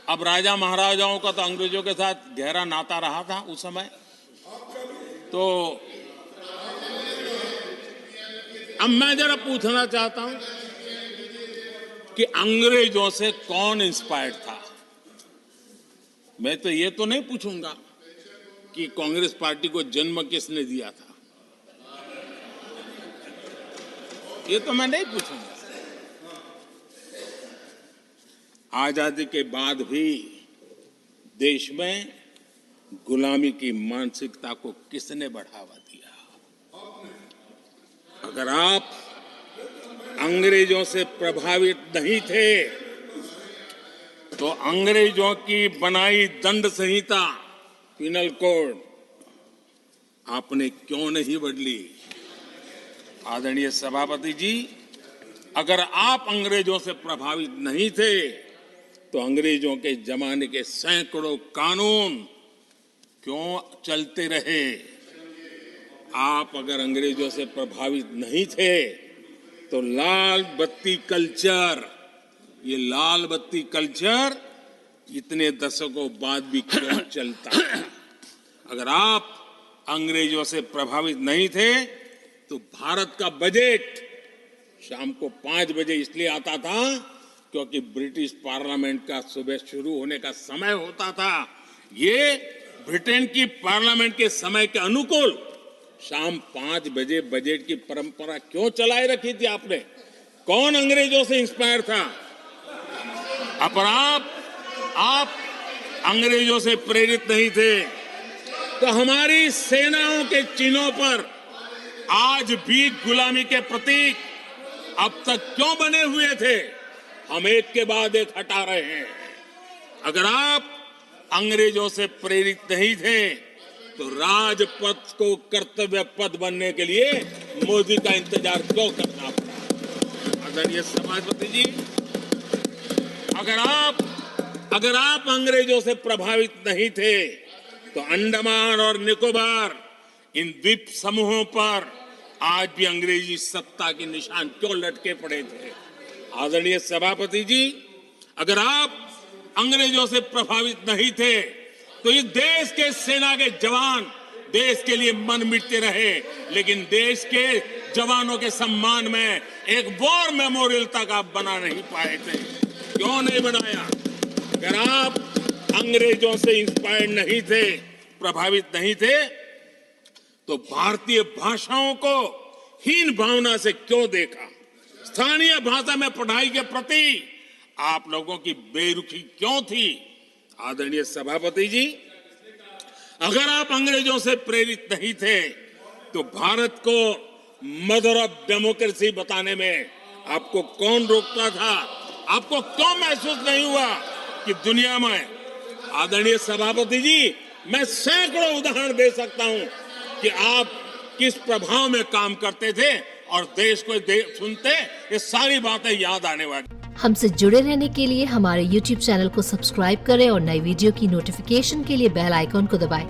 अब राजा महाराजाओं का तो अंग्रेजों के साथ गहरा नाता रहा था उस समय। तो अब मैं जरा पूछना चाहता हूं कि अंग्रेजों से कौन इंस्पायर्ड था। मैं तो ये तो नहीं पूछूंगा कि कांग्रेस पार्टी को जन्म किसने दिया था, ये तो मैं नहीं पूछूंगा। आजादी के बाद भी देश में गुलामी की मानसिकता को किसने बढ़ावा दिया? अगर आप अंग्रेजों से प्रभावित नहीं थे तो अंग्रेजों की बनाई दंड संहिता, पिनल कोड, आपने क्यों नहीं बदली? आदरणीय सभापति जी, अगर आप अंग्रेजों से प्रभावित नहीं थे तो अंग्रेजों के जमाने के सैकड़ों कानून क्यों चलते रहे? आप अगर अंग्रेजों से प्रभावित नहीं थे तो लाल बत्ती कल्चर, ये लाल बत्ती कल्चर इतने दशकों बाद भी क्यों चलता है? अगर आप अंग्रेजों से प्रभावित नहीं थे तो भारत का बजट शाम को 5 बजे इसलिए आता था क्योंकि ब्रिटिश पार्लियामेंट का सुबह शुरू होने का समय होता था। ये ब्रिटेन की पार्लियामेंट के समय के अनुकूल शाम 5 बजे बजट की परंपरा क्यों चलाए रखी थी आपने? कौन अंग्रेजों से इंस्पायर था? पर आप अंग्रेजों से प्रेरित नहीं थे तो हमारी सेनाओं के चिन्हों पर आज भी गुलामी के प्रतीक अब तक क्यों बने हुए थे? हम एक के बाद एक हटा रहे हैं। अगर आप अंग्रेजों से प्रेरित नहीं थे तो राजपथ को कर्तव्य पथ बनने के लिए मोदी का इंतजार क्यों करना पड़ा? आदरणीय सभापति जी, अगर आप अंग्रेजों से प्रभावित नहीं थे तो अंडमान और निकोबार इन द्वीप समूहों पर आज भी अंग्रेजी सत्ता के निशान क्यों लटके पड़े थे? आदरणीय सभापति जी, अगर आप अंग्रेजों से प्रभावित नहीं थे तो इस देश के सेना के जवान देश के लिए मन मिटते रहे, लेकिन देश के जवानों के सम्मान में एक वॉर मेमोरियल तक आप बना नहीं पाए थे। क्यों नहीं बनाया? अगर आप अंग्रेजों से इंस्पायर्ड नहीं थे, प्रभावित नहीं थे, तो भारतीय भाषाओं को हीन भावना से क्यों देखा? स्थानीय भाषा में पढ़ाई के प्रति आप लोगों की बेरुखी क्यों थी? आदरणीय सभापति जी, अगर आप अंग्रेजों से प्रेरित नहीं थे तो भारत को मदर ऑफ डेमोक्रेसी बताने में आपको कौन रोकता था? आपको क्यों महसूस नहीं हुआ कि दुनिया में? आदरणीय सभापति जी, मैं सैकड़ों उदाहरण दे सकता हूं कि आप किस प्रभाव में काम करते थे और देश को सुनते ये सारी बातें याद आने वाली। हमसे जुड़े रहने के लिए हमारे YouTube चैनल को सब्सक्राइब करें और नई वीडियो की नोटिफिकेशन के लिए बेल आइकॉन को दबाएं।